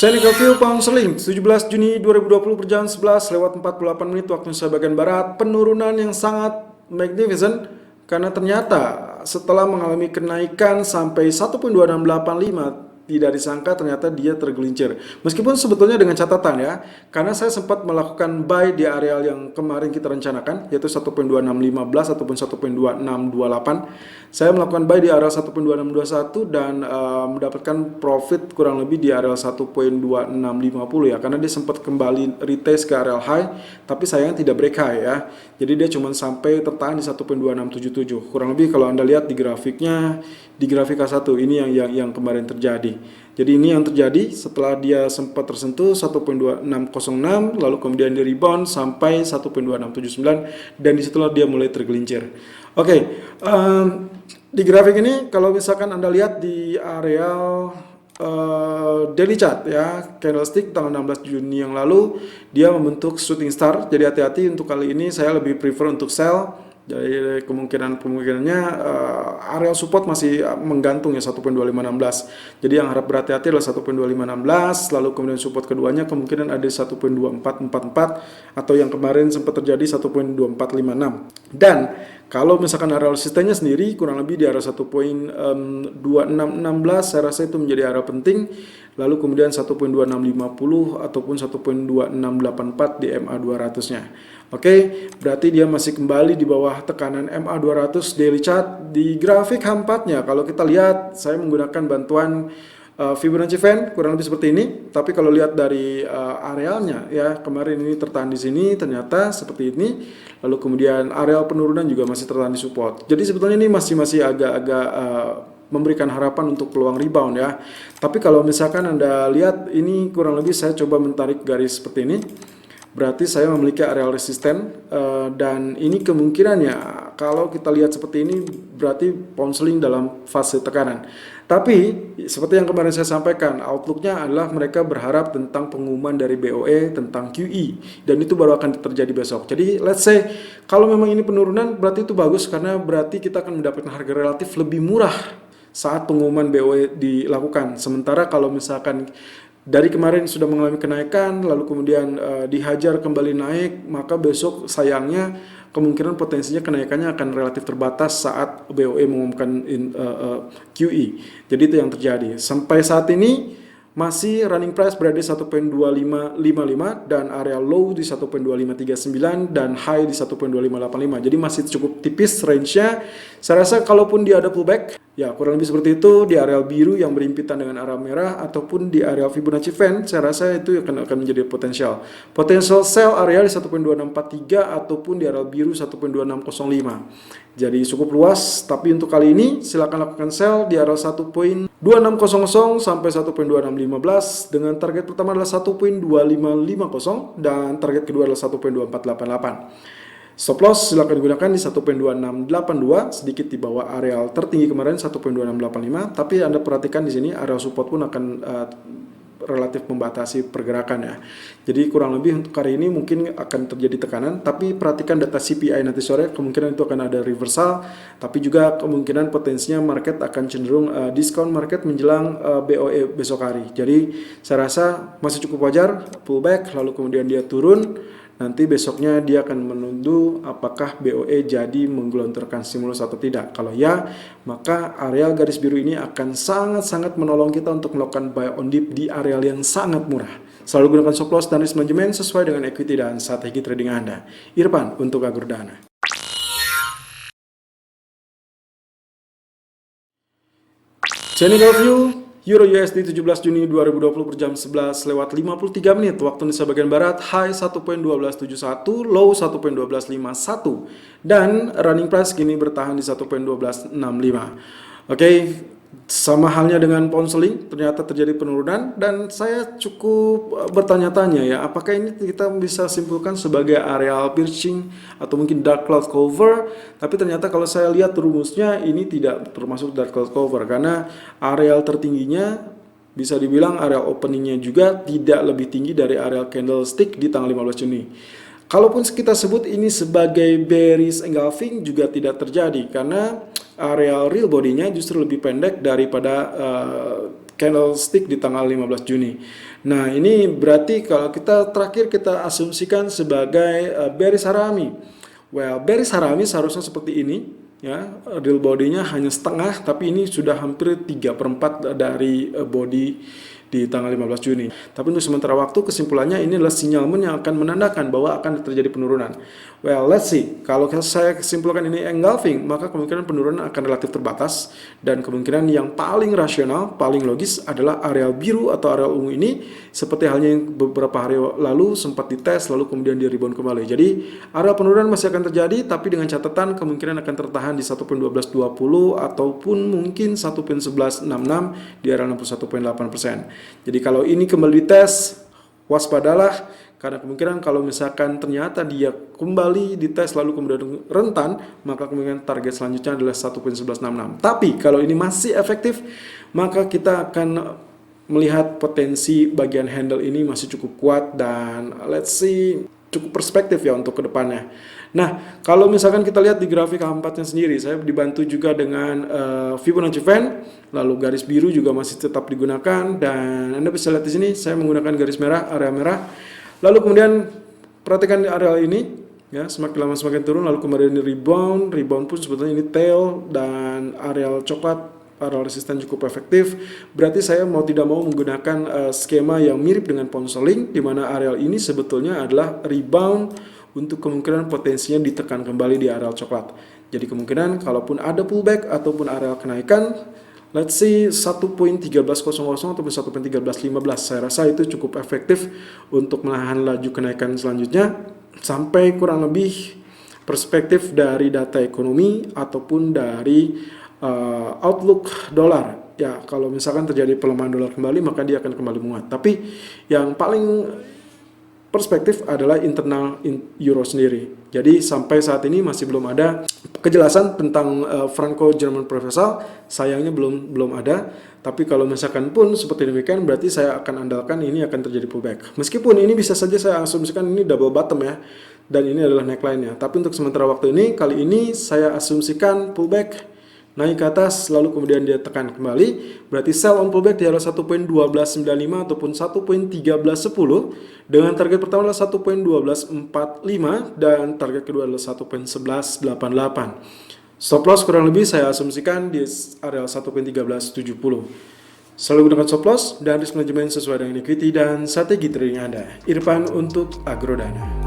Technical View Pound Sterling 17 Juni 2020 berjam 11 lewat 48 menit waktu Indonesia bagian Barat. Penurunan yang sangat magnificent karena ternyata setelah mengalami kenaikan sampai 1.2685 tidak disangka ternyata dia tergelincir. Meskipun sebetulnya dengan catatan ya, karena saya sempat melakukan buy di area yang kemarin kita rencanakan, yaitu 1.2615 ataupun 1.2628. Saya melakukan buy di area 1.2621 dan mendapatkan profit kurang lebih di area 1.2650 ya, karena dia sempat kembali retest ke area high, tapi sayangnya tidak break high ya. Jadi dia cuma sampai tertahan di 1.2677. Kurang lebih kalau Anda lihat di grafiknya, di grafik K1 ini yang kemarin terjadi. Jadi ini yang terjadi setelah dia sempat tersentuh 1.2606, lalu kemudian dia rebound sampai 1.2679 dan disitulah dia mulai tergelincir. Oke, di grafik ini kalau misalkan Anda lihat di area daily chart ya, candlestick tanggal 16 Juni yang lalu dia membentuk shooting star. Jadi hati-hati, untuk kali ini saya lebih prefer untuk sell. Jadi kemungkinannya area support masih menggantung ya 1.2516. Jadi yang harap berhati-hati adalah 1.2516, lalu kemudian support keduanya kemungkinan ada 1.2444 atau yang kemarin sempat terjadi 1.2456. Dan kalau misalkan area resistennya sendiri kurang lebih di area 1.2616, saya rasa itu menjadi area penting. Lalu kemudian 1.2650 ataupun 1.2684 di MA 200-nya. Oke, berarti dia masih kembali di bawah tekanan MA 200 daily chart. Di grafik H4-nya kalau kita lihat, saya menggunakan bantuan Fibonacci Fan kurang lebih seperti ini. Tapi kalau lihat dari arealnya ya, kemarin ini tertahan di sini ternyata seperti ini. Lalu kemudian areal penurunan juga masih tertahan di support. Jadi sebetulnya ini masih agak-agak memberikan harapan untuk peluang rebound ya. Tapi kalau misalkan Anda lihat ini kurang lebih saya coba menarik garis seperti ini. Berarti saya memiliki areal resisten dan ini kemungkinannya kalau kita lihat seperti ini berarti pound sterling dalam fase tekanan. Tapi seperti yang kemarin saya sampaikan, outlooknya adalah mereka berharap tentang pengumuman dari BOE tentang QE dan itu baru akan terjadi besok. Jadi let's say kalau memang ini penurunan berarti itu bagus karena berarti kita akan mendapatkan harga relatif lebih murah saat pengumuman BOE dilakukan. Sementara kalau misalkan dari kemarin sudah mengalami kenaikan, lalu kemudian dihajar kembali naik, maka besok sayangnya kemungkinan potensinya kenaikannya akan relatif terbatas saat BOE mengumumkan QE. Jadi itu yang terjadi. Sampai saat ini masih running price berada di 1.2555 dan area low di 1.2539 dan high di 1.2585. Jadi masih cukup tipis range-nya. Saya rasa kalaupun dia ada pullback, ya kurang lebih seperti itu di area biru yang berimpitan dengan area merah ataupun di area Fibonacci Fan, saya rasa itu akan menjadi potensial. Potensial sell area di 1.2643 ataupun di area biru 1.2605. Jadi cukup luas, tapi untuk kali ini silakan lakukan sell di area 1.2600 sampai 1.2615 dengan target pertama adalah 1.2550 dan target kedua adalah 1.2488. Stop loss silakan digunakan di 1.2682 sedikit di bawah areal tertinggi kemarin 1.2685, tapi Anda perhatikan di sini area support pun akan relatif membatasi pergerakan ya. Jadi kurang lebih untuk hari ini mungkin akan terjadi tekanan, tapi perhatikan data CPI nanti sore, kemungkinan itu akan ada reversal, tapi juga kemungkinan potensinya market akan cenderung diskon market menjelang BOE besok hari. Jadi saya rasa masih cukup wajar pullback lalu kemudian dia turun. Nanti besoknya dia akan menunggu apakah BOE jadi menggelontorkan stimulus atau tidak. Kalau ya, maka areal garis biru ini akan sangat-sangat menolong kita untuk melakukan buy on dip di areal yang sangat murah. Selalu gunakan stop loss dan risk management sesuai dengan equity dan strategi trading Anda. Irfan untuk Agur Dana. Technical View Euro USD 17 Juni 2020 per jam 11 lewat 53 menit waktu Indonesia bagian Barat, high 1.1271, low 1.1251 dan running price kini bertahan di 1.1265. Oke, sama halnya dengan pound sterling, ternyata terjadi penurunan dan saya cukup bertanya-tanya ya, apakah ini kita bisa simpulkan sebagai areal piercing atau mungkin dark cloud cover, tapi ternyata kalau saya lihat rumusnya ini tidak termasuk dark cloud cover karena areal tertingginya bisa dibilang areal openingnya juga tidak lebih tinggi dari areal candlestick di tanggal 15 Juni. Kalaupun kita sebut ini sebagai bearish engulfing juga tidak terjadi karena areal real body-nya justru lebih pendek daripada candlestick di tanggal 15 Juni. Nah, ini berarti kalau kita terakhir kita asumsikan sebagai bearish harami. Well, bearish harami seharusnya seperti ini, ya. Real body-nya hanya setengah, tapi ini sudah hampir 3/4 dari body di tanggal 15 Juni. Tapi untuk sementara waktu kesimpulannya ini adalah sinyalmen yang akan menandakan bahwa akan terjadi penurunan. Well, let's see. Kalau saya kesimpulkan ini engulfing, maka kemungkinan penurunan akan relatif terbatas, dan kemungkinan yang paling rasional, paling logis adalah areal biru atau areal ungu ini, seperti halnya yang beberapa hari lalu sempat dites lalu kemudian di rebound kembali. Jadi area penurunan masih akan terjadi, tapi dengan catatan kemungkinan akan tertahan di 1.1220 ataupun mungkin 1.1166 di area 61.8%. Jadi kalau ini kembali dites, waspadalah, karena kemungkinan kalau misalkan ternyata dia kembali dites lalu kemudian rentan, maka kemungkinan target selanjutnya adalah 1.1166. Tapi kalau ini masih efektif, maka kita akan melihat potensi bagian handle ini masih cukup kuat, dan let's see, cukup perspektif ya untuk kedepannya. Nah, kalau misalkan kita lihat di grafik H4-nya sendiri, saya dibantu juga dengan Fibonacci Fan, lalu garis biru juga masih tetap digunakan, dan Anda bisa lihat di sini saya menggunakan garis merah, area merah. Lalu kemudian perhatikan di area ini, ya, semakin lama semakin turun, lalu kemudian rebound pun sebetulnya ini tail, dan area coklat, area resisten cukup efektif. Berarti saya mau tidak mau menggunakan skema yang mirip dengan pound sterling, di mana area ini sebetulnya adalah rebound untuk kemungkinan potensinya ditekan kembali di area coklat. Jadi kemungkinan kalaupun ada pullback ataupun area kenaikan, let's see 1.1300 ataupun 1.1315, saya rasa itu cukup efektif untuk menahan laju kenaikan selanjutnya sampai kurang lebih perspektif dari data ekonomi ataupun dari outlook dolar. Ya, kalau misalkan terjadi pelemahan dolar kembali, maka dia akan kembali menguat. Tapi yang paling perspektif adalah internal euro sendiri. Jadi sampai saat ini masih belum ada kejelasan tentang Franco-German Proposal, sayangnya belum ada. Tapi kalau misalkan pun seperti demikian, berarti saya akan andalkan ini akan terjadi pullback. Meskipun ini bisa saja saya asumsikan ini double bottom ya, dan ini adalah neckline-nya. Tapi untuk sementara waktu ini, kali ini saya asumsikan pullback, naik ke atas lalu kemudian dia tekan kembali, berarti sell on pullback di area 1.1295 ataupun 1.1310, dengan target pertama adalah 1.1245 dan target kedua adalah 1.1188. Stop loss kurang lebih saya asumsikan di area 1.1370. Selalu gunakan stop loss dan risk management sesuai dengan equity dan strategi trading Anda. Irfan untuk Agrodana.